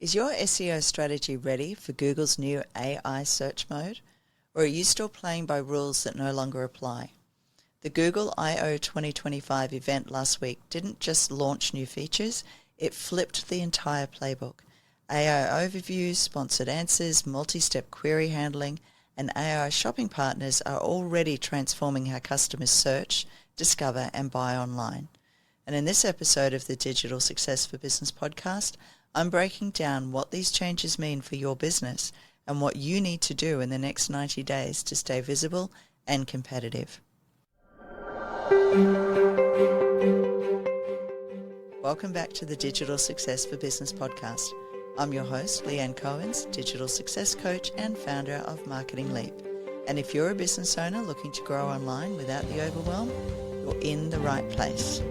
Is your SEO strategy ready for Google's new AI search mode? Or are you still playing by rules that no longer apply? The Google I/O 2025 event last week didn't just launch new features, it flipped the entire playbook. AI overviews, sponsored answers, multi-step query handling, and AI shopping partners are already transforming how customers search, discover, and buy online. And in this episode of the Digital Success for Business podcast, I'm breaking down what these changes mean for your business and what you need to do in the next 90 days to stay visible and competitive. Welcome back to the Digital Success for Business podcast. I'm your host, Leanne Cohens, digital success coach and founder of Marketing Leap. And if you're a business owner looking to grow online without the overwhelm, you're in the right place.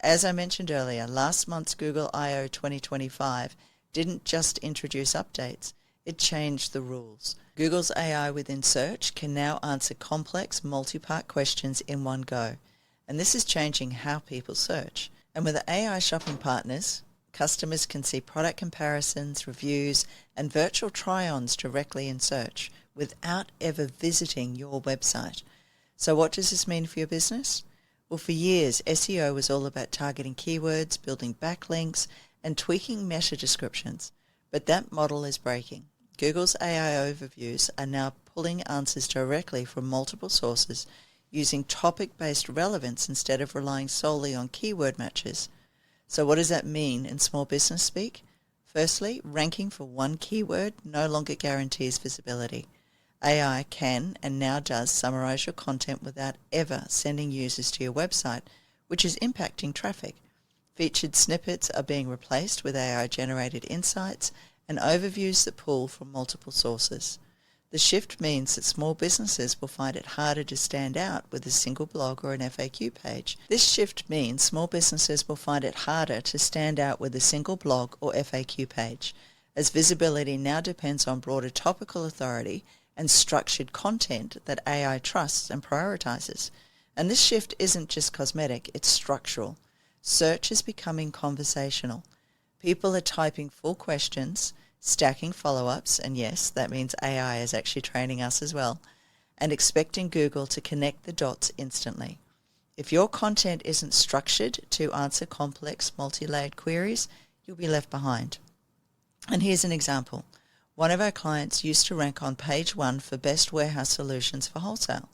As I mentioned earlier, last month's Google I/O 2025 didn't just introduce updates, it changed the rules. Google's AI within search can now answer complex multi-part questions in one go, and this is changing how people search. And with AI shopping partners, customers can see product comparisons, reviews, and virtual try-ons directly in search without ever visiting your website. So what does this mean for your business? Well, for years, SEO was all about targeting keywords, building backlinks, and tweaking meta descriptions. But that model is breaking. Google's AI overviews are now pulling answers directly from multiple sources using topic-based relevance instead of relying solely on keyword matches. So what does that mean in small business speak? Firstly, ranking for one keyword no longer guarantees visibility. AI can and now does summarize your content without ever sending users to your website, which is impacting traffic. Featured snippets are being replaced with AI-generated insights and overviews that pull from multiple sources. The shift means that small businesses will find it harder to stand out with a single blog or an FAQ page. As visibility now depends on broader topical authority and structured content that AI trusts and prioritizes. And this shift isn't just cosmetic, it's structural. Search is becoming conversational. People are typing full questions, stacking follow-ups, and yes, that means AI is actually training us as well, and expecting Google to connect the dots instantly. If your content isn't structured to answer complex multi-layered queries, you'll be left behind. And here's an example. One of our clients used to rank on page 1 for best warehouse solutions for wholesale.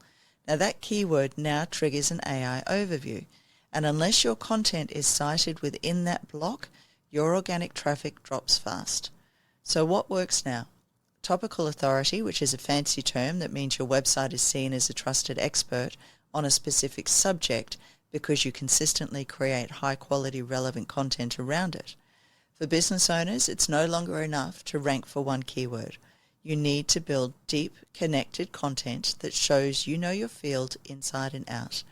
Now that keyword now triggers an AI overview, and unless your content is cited within that block, your organic traffic drops fast. So what works now? Topical authority, which is a fancy term that means your website is seen as a trusted expert on a specific subject because you consistently create high-quality relevant content around it. For business owners, it's no longer enough to rank for one keyword. You need to build deep, connected content that shows you know your field inside and out.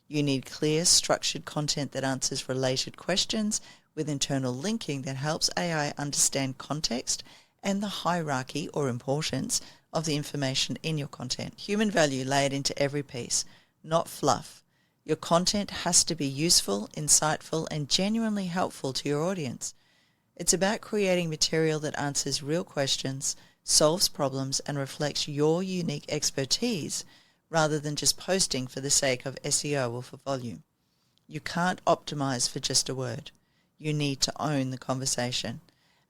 You need clear, structured content that answers related questions with internal linking that helps AI understand context and the hierarchy or importance of the information in your content. Human value layered into every piece, not fluff. Your content has to be useful, insightful, and genuinely helpful to your audience. It's about creating material that answers real questions, solves problems, and reflects your unique expertise rather than just posting for the sake of SEO or for volume. You can't optimize for just a word. You need to own the conversation.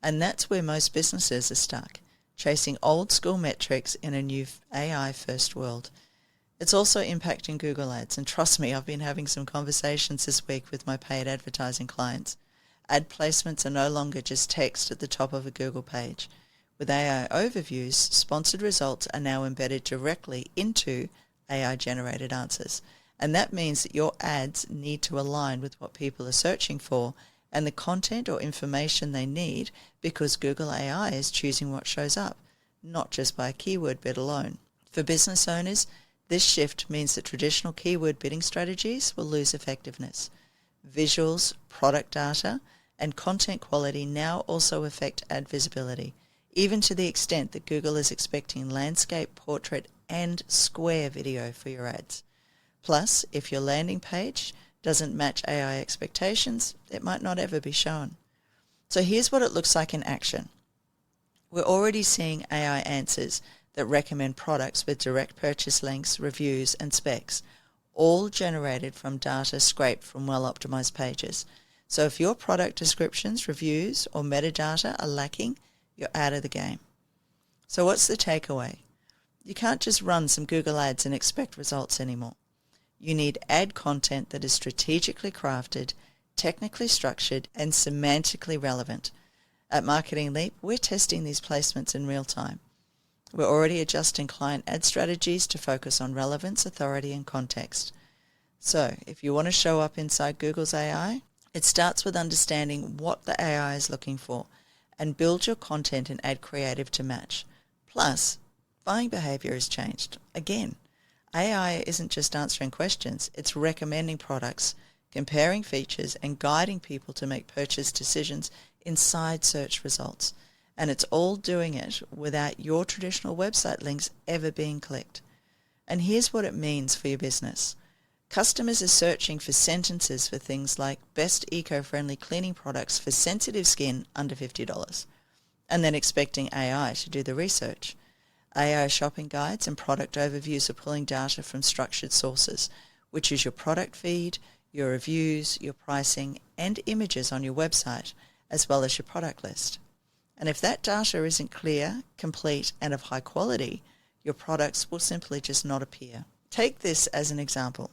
And that's where most businesses are stuck, chasing old school metrics in a new AI-first world. It's also impacting Google Ads, and trust me, I've been having some conversations this week with my paid advertising clients. Ad placements are no longer just text at the top of a Google page. With AI overviews, sponsored results are now embedded directly into AI-generated answers. And that means that your ads need to align with what people are searching for and the content or information they need because Google AI is choosing what shows up, not just by a keyword bid alone. For business owners, this shift means that traditional keyword bidding strategies will lose effectiveness. Visuals, product data, and content quality now also affect ad visibility, even to the extent that Google is expecting landscape, portrait, and square video for your ads. Plus, if your landing page doesn't match AI expectations, it might not ever be shown. So here's what it looks like in action. We're already seeing AI answers that recommend products with direct purchase links, reviews, and specs, all generated from data scraped from well-optimized pages. So if your product descriptions, reviews, or metadata are lacking, you're out of the game. So what's the takeaway? You can't just run some Google ads and expect results anymore. You need ad content that is strategically crafted, technically structured, and semantically relevant. At Marketing Leap, we're testing these placements in real time. We're already adjusting client ad strategies to focus on relevance, authority, and context. So, if you want to show up inside Google's AI, it starts with understanding what the AI is looking for and build your content and ad creative to match. Plus, buying behaviour has changed. Again, AI isn't just answering questions, it's recommending products, comparing features, and guiding people to make purchase decisions inside search results. And it's all doing it without your traditional website links ever being clicked. And here's what it means for your business. Customers are searching for sentences for things like best eco-friendly cleaning products for sensitive skin under $50, and then expecting AI to do the research. AI shopping guides and product overviews are pulling data from structured sources, which is your product feed, your reviews, your pricing, and images on your website, as well as your product list. And if that data isn't clear, complete, and of high quality, your products will simply just not appear. Take this as an example.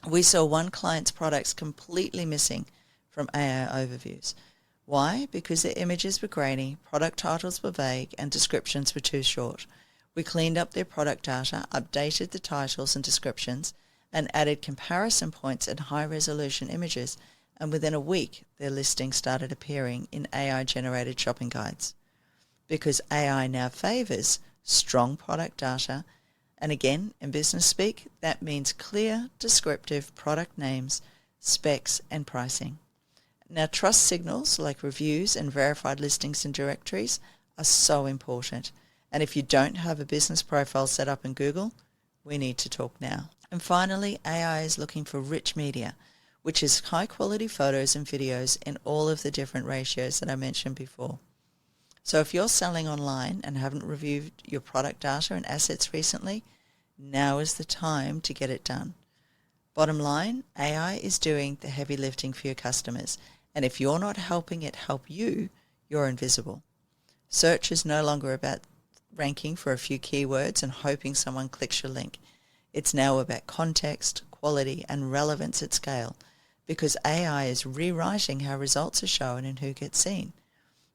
We saw one client's products completely missing from AI overviews. Why? Because their images were grainy, product titles were vague, and descriptions were too short. We cleaned up their product data, updated the titles and descriptions, and added comparison points and high-resolution images, and within a week, their listing started appearing in AI-generated shopping guides. Because AI now favours strong product data, and again, in business speak, that means clear, descriptive product names, specs, and pricing. Now, trust signals like reviews and verified listings and directories are so important. And if you don't have a business profile set up in Google, we need to talk now. And finally, AI is looking for rich media, which is high-quality photos and videos in all of the different ratios that I mentioned before. So if you're selling online and haven't reviewed your product data and assets recently, now is the time to get it done. Bottom line, AI is doing the heavy lifting for your customers, and if you're not helping it help you, you're invisible. Search is no longer about ranking for a few keywords and hoping someone clicks your link. It's now about context, quality, and relevance at scale, because AI is rewriting how results are shown and who gets seen.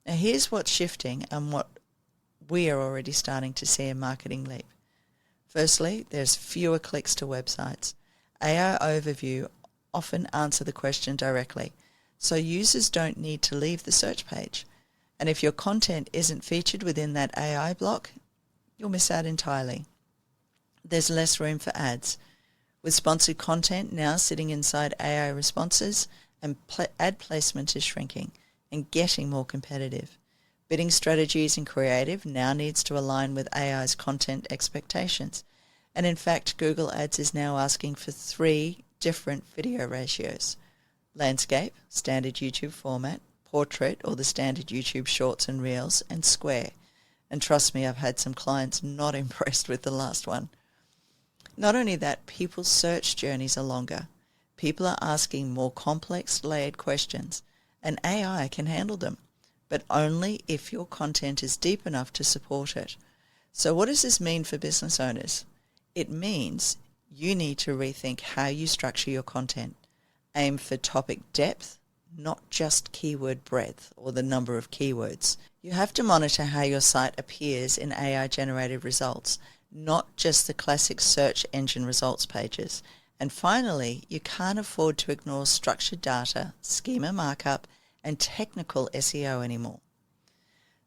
Now here's what's shifting and what we are already starting to see in Marketing Leap. Firstly, there's fewer clicks to websites. AI overview often answer the question directly, so users don't need to leave the search page. And if your content isn't featured within that AI block, you'll miss out entirely. There's less room for ads, with sponsored content now sitting inside AI responses, and ad placement is shrinking and getting more competitive. Bidding strategies and creative now needs to align with AI's content expectations. And in fact, Google Ads is now asking for 3 different video ratios: landscape, standard YouTube format, portrait, or the standard YouTube shorts and reels, and square. And trust me, I've had some clients not impressed with the last one. Not only that, people's search journeys are longer. People are asking more complex, layered questions, and AI can handle them, but only if your content is deep enough to support it. So what does this mean for business owners? It means you need to rethink how you structure your content. Aim for topic depth, not just keyword breadth or the number of keywords. You have to monitor how your site appears in AI-generated results, not just the classic search engine results pages. And finally, you can't afford to ignore structured data, schema markup, and technical SEO anymore.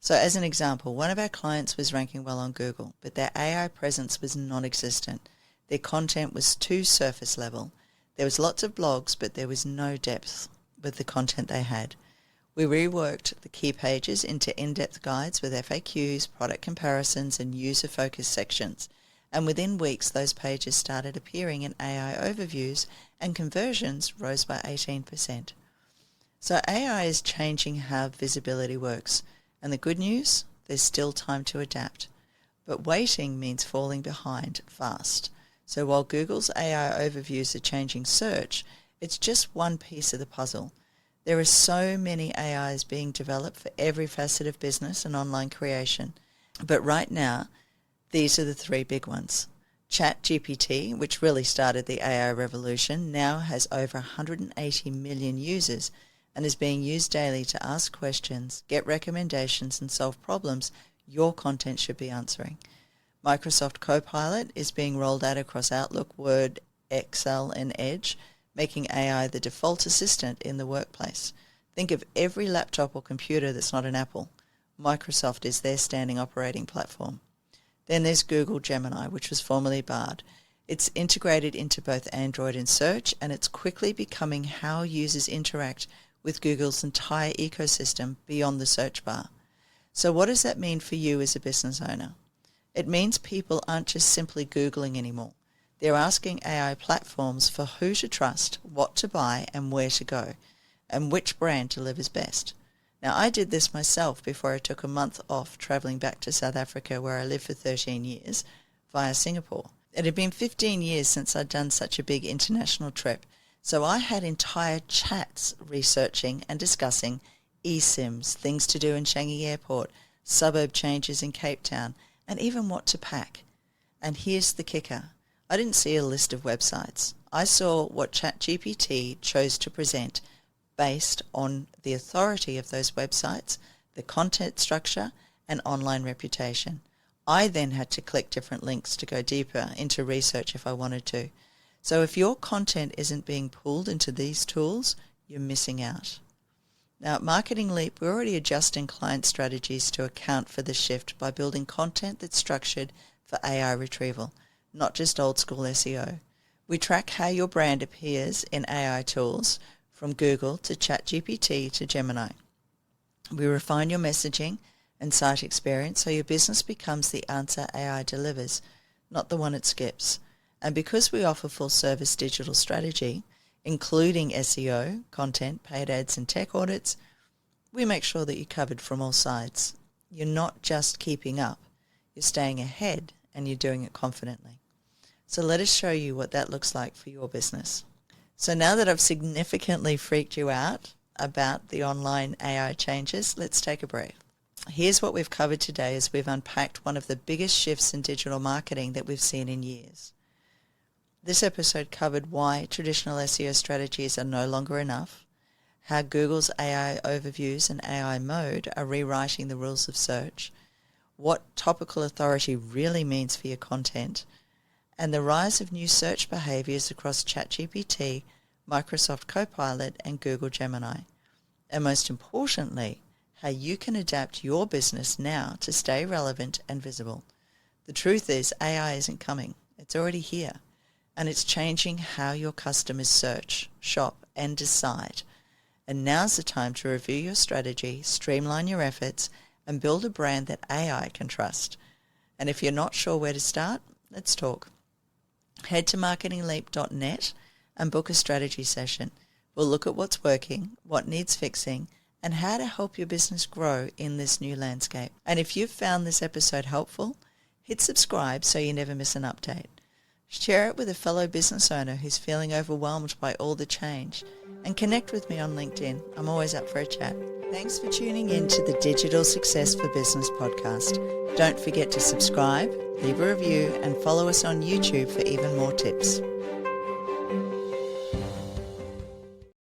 So as an example, one of our clients was ranking well on Google, but their AI presence was non-existent. Their content was too surface level. There was lots of blogs, but there was no depth with the content they had. We reworked the key pages into in-depth guides with FAQs, product comparisons, and user-focused sections. And within weeks, those pages started appearing in AI overviews and conversions rose by 18%. So AI is changing how visibility works. And the good news, there's still time to adapt. But waiting means falling behind fast. So while Google's AI overviews are changing search, it's just one piece of the puzzle. There are so many AIs being developed for every facet of business and online creation. But right now, these are the three big ones. ChatGPT, which really started the AI revolution, now has over 180 million users and is being used daily to ask questions, get recommendations, and solve problems your content should be answering. Microsoft Copilot is being rolled out across Outlook, Word, Excel, and Edge, making AI the default assistant in the workplace. Think of every laptop or computer that's not an Apple. Microsoft is their standing operating platform. Then there's Google Gemini, which was formerly Bard. It's integrated into both Android and Search, and it's quickly becoming how users interact with Google's entire ecosystem beyond the search bar. So what does that mean for you as a business owner? It means people aren't just simply Googling anymore. They're asking AI platforms for who to trust, what to buy, and where to go, and which brand delivers best. Now, I did this myself before I took a month off traveling back to South Africa, where I lived for 13 years, via Singapore. It had been 15 years since I'd done such a big international trip, so I had entire chats researching and discussing eSIMs, things to do in Changi Airport, suburb changes in Cape Town, and even what to pack. And here's the kicker. I didn't see a list of websites. I saw what ChatGPT chose to present based on the authority of those websites, the content structure, and online reputation. I then had to click different links to go deeper into research if I wanted to. So if your content isn't being pulled into these tools, you're missing out. Now at Marketing Leap, we're already adjusting client strategies to account for the shift by building content that's structured for AI retrieval, not just old school SEO. We track how your brand appears in AI tools, from Google to ChatGPT to Gemini. We refine your messaging and site experience so your business becomes the answer AI delivers, not the one it skips. And because we offer full-service digital strategy, including SEO, content, paid ads, and tech audits, we make sure that you're covered from all sides. You're not just keeping up, you're staying ahead, and you're doing it confidently. So let us show you what that looks like for your business. So now that I've significantly freaked you out about the online AI changes, let's take a breath. Here's what we've covered today as we've unpacked one of the biggest shifts in digital marketing that we've seen in years. This episode covered why traditional SEO strategies are no longer enough, how Google's AI overviews and AI mode are rewriting the rules of search, what topical authority really means for your content, and the rise of new search behaviours across ChatGPT, Microsoft Copilot, and Google Gemini. And most importantly, how you can adapt your business now to stay relevant and visible. The truth is, AI isn't coming. It's already here. And it's changing how your customers search, shop, and decide. And now's the time to review your strategy, streamline your efforts, and build a brand that AI can trust. And if you're not sure where to start, let's talk. Head to marketingleap.net and book a strategy session. We'll look at what's working, what needs fixing, and how to help your business grow in this new landscape. And if you've found this episode helpful, hit subscribe so you never miss an update. Share it with a fellow business owner who's feeling overwhelmed by all the change. And connect with me on LinkedIn. I'm always up for a chat. Thanks for tuning in to the Digital Success for Business podcast. Don't forget to subscribe, leave a review, and follow us on YouTube for even more tips.